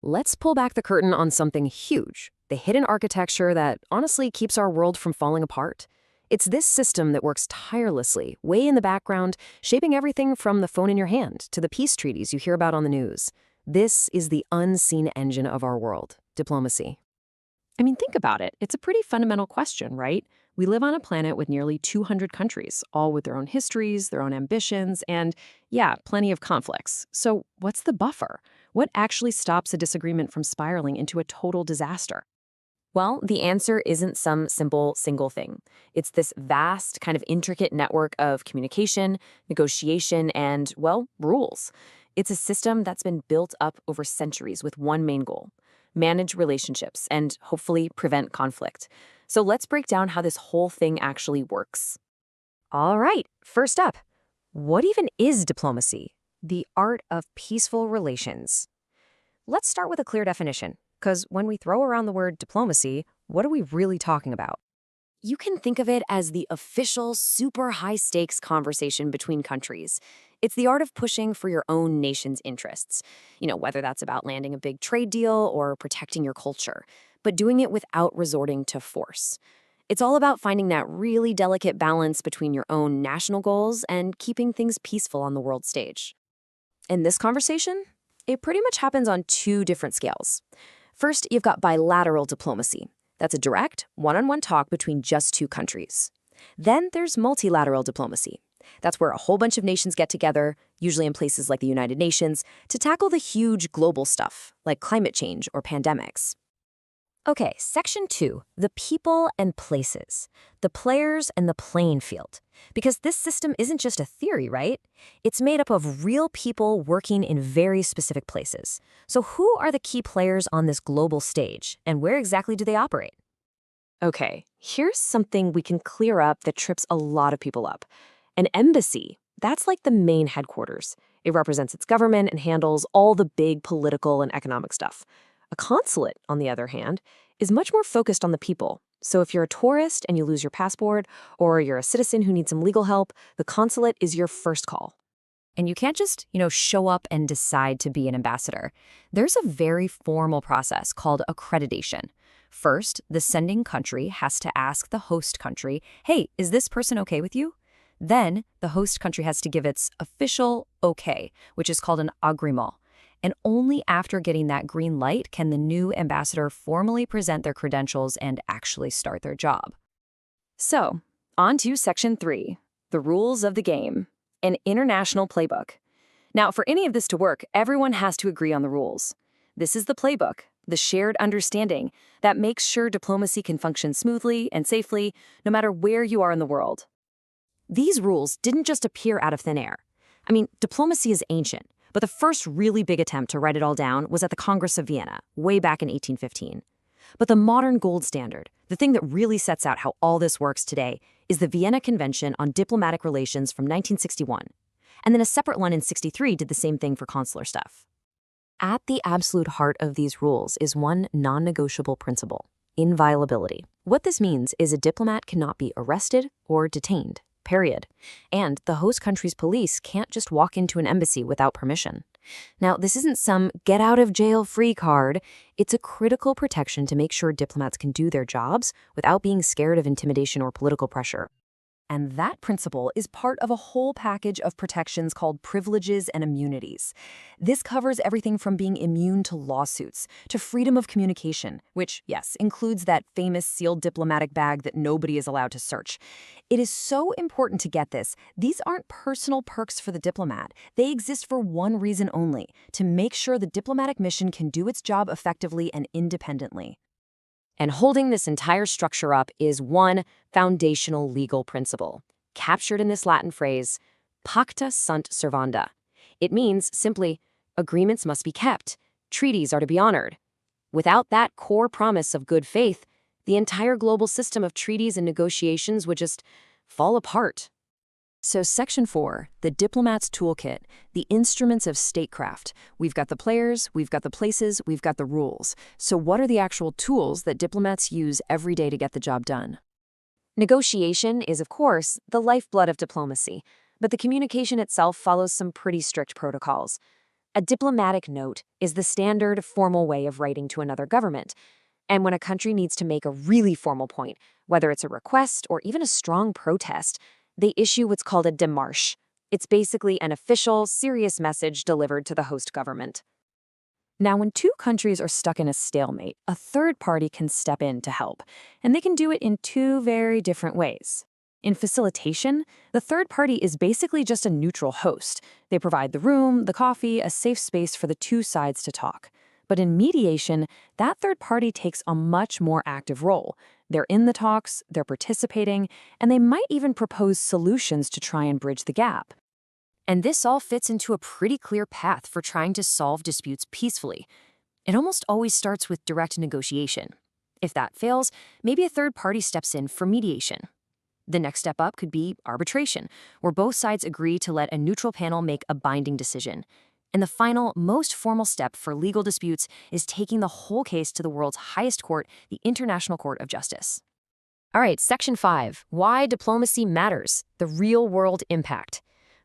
let's pull back the curtain on something huge, the hidden architecture that honestly keeps our world from falling apart. It's this system that works tirelessly, way in the background, shaping everything from the phone in your hand to the peace treaties you hear about on the news. This is the unseen engine of our world, diplomacy. I mean, think about it. It's a pretty fundamental question, right? We live on a planet with nearly 200 countries, all with their own histories, their own ambitions, and, yeah, plenty of conflicts. So what's the buffer? What actually stops a disagreement from spiraling into a total disaster? Well, the answer isn't some simple single thing. It's this vast, kind of intricate network of communication, negotiation, and, well, rules. It's a system that's been built up over centuries with one main goal: manage relationships and hopefully prevent conflict. So let's break down how this whole thing actually works. All right, first up, what even is diplomacy? The art of peaceful relations. Let's start with a clear definition, because when we throw around the word diplomacy, what are we really talking about? You can think of it as the official, super high-stakes conversation between countries. It's the art of pushing for your own nation's interests, whether that's about landing a big trade deal or protecting your culture, but doing it without resorting to force. It's all about finding that really delicate balance between your own national goals and keeping things peaceful on the world stage. In this conversation, it pretty much happens on two different scales. First, you've got bilateral diplomacy. That's a direct, one-on-one talk between just two countries. Then there's multilateral diplomacy. That's where a whole bunch of nations get together, usually in places like the United Nations, to tackle the huge global stuff, like climate change or pandemics. Okay, section 2, the people and places, the players and the playing field. Because this system isn't just a theory, right? It's made up of real people working in very specific places. So who are the key players on this global stage, and where exactly do they operate? Okay, here's something we can clear up that trips a lot of people up. An embassy, that's like the main headquarters. It represents its government and handles all the big political and economic stuff. A consulate, on the other hand, is much more focused on the people. So if you're a tourist and you lose your passport, or you're a citizen who needs some legal help, the consulate is your first call. And you can't just, show up and decide to be an ambassador. There's a very formal process called accreditation. First, the sending country has to ask the host country, hey, is this person okay with you? Then, the host country has to give its official okay, which is called an agrément. And only after getting that green light can the new ambassador formally present their credentials and actually start their job. So, on to Section 3, the rules of the game, an international playbook. Now, for any of this to work, everyone has to agree on the rules. This is the playbook, the shared understanding that makes sure diplomacy can function smoothly and safely, no matter where you are in the world. These rules didn't just appear out of thin air. I mean, diplomacy is ancient. But the first really big attempt to write it all down was at the Congress of Vienna, way back in 1815. But the modern gold standard, the thing that really sets out how all this works today, is the Vienna Convention on Diplomatic Relations from 1961. And then a separate one in 63 did the same thing for consular stuff. At the absolute heart of these rules is one non-negotiable principle: inviolability. What this means is a diplomat cannot be arrested or detained. Period. And the host country's police can't just walk into an embassy without permission. Now, this isn't some get-out-of-jail-free card. It's a critical protection to make sure diplomats can do their jobs without being scared of intimidation or political pressure. And that principle is part of a whole package of protections called privileges and immunities. This covers everything from being immune to lawsuits, to freedom of communication, which, yes, includes that famous sealed diplomatic bag that nobody is allowed to search. It is so important to get this. These aren't personal perks for the diplomat. They exist for one reason only: to make sure the diplomatic mission can do its job effectively and independently. And holding this entire structure up is one foundational legal principle, captured in this Latin phrase, pacta sunt servanda. It means simply, agreements must be kept, treaties are to be honored. Without that core promise of good faith, the entire global system of treaties and negotiations would just fall apart. So Section 4, the diplomat's toolkit, the instruments of statecraft. We've got the players, we've got the places, we've got the rules. So what are the actual tools that diplomats use every day to get the job done? Negotiation is, of course, the lifeblood of diplomacy, but the communication itself follows some pretty strict protocols. A diplomatic note is the standard formal way of writing to another government. And when a country needs to make a really formal point, whether it's a request or even a strong protest, they issue what's called a démarche. It's basically an official, serious message delivered to the host government. Now, when two countries are stuck in a stalemate, a third party can step in to help, and they can do it in two very different ways. In facilitation, the third party is basically just a neutral host. They provide the room, the coffee, a safe space for the two sides to talk. But in mediation, that third party takes a much more active role. They're in the talks, they're participating, and they might even propose solutions to try and bridge the gap. And this all fits into a pretty clear path for trying to solve disputes peacefully. It almost always starts with direct negotiation. If that fails, maybe a third party steps in for mediation. The next step up could be arbitration, where both sides agree to let a neutral panel make a binding decision. And the final, most formal step for legal disputes is taking the whole case to the world's highest court, the International Court of Justice. All right, Section 5, Why Diplomacy Matters, the Real-World Impact.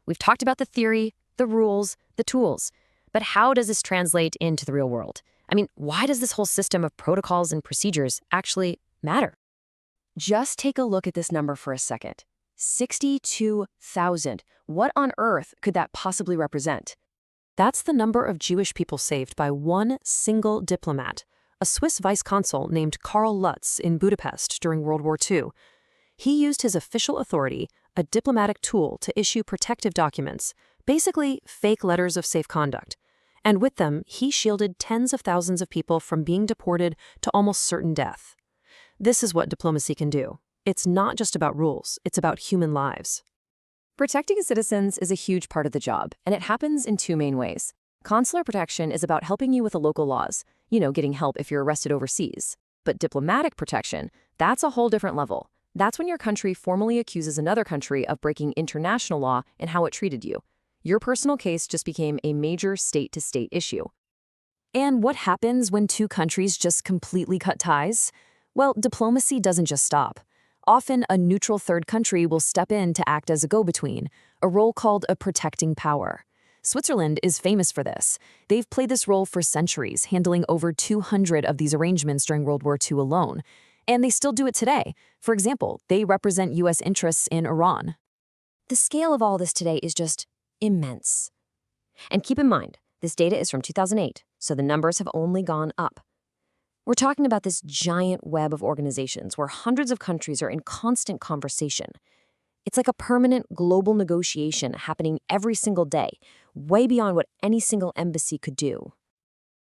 We've talked about the theory, the rules, the tools, but how does this translate into the real world? I mean, why does this whole system of protocols and procedures actually matter? Just take a look at this number for a second. 62,000. What on earth could that possibly represent? That's the number of Jewish people saved by one single diplomat, a Swiss vice consul named Karl Lutz in Budapest during World War II. He used his official authority, a diplomatic tool, to issue protective documents, basically fake letters of safe conduct. And with them, he shielded tens of thousands of people from being deported to almost certain death. This is what diplomacy can do. It's not just about rules, it's about human lives. Protecting citizens is a huge part of the job, and it happens in two main ways. Consular protection is about helping you with the local laws, getting help if you're arrested overseas. But diplomatic protection, that's a whole different level. That's when your country formally accuses another country of breaking international law and how it treated you. Your personal case just became a major state-to-state issue. And what happens when two countries just completely cut ties? Well, diplomacy doesn't just stop. Often, a neutral third country will step in to act as a go-between, a role called a protecting power. Switzerland is famous for this. They've played this role for centuries, handling over 200 of these arrangements during World War II alone. And they still do it today. For example, they represent U.S. interests in Iran. The scale of all this today is just immense. And keep in mind, this data is from 2008, so the numbers have only gone up. We're talking about this giant web of organizations where hundreds of countries are in constant conversation. It's like a permanent global negotiation happening every single day, way beyond what any single embassy could do.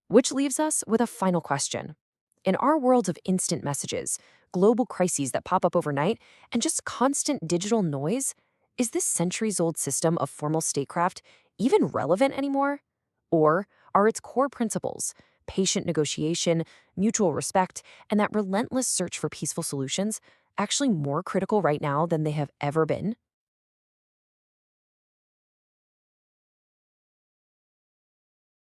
Which leaves us with a final question. In our world of instant messages, global crises that pop up overnight, and just constant digital noise, is this centuries-old system of formal statecraft even relevant anymore? Or are its core principles, patient negotiation, mutual respect, and that relentless search for peaceful solutions, actually more critical right now than they have ever been?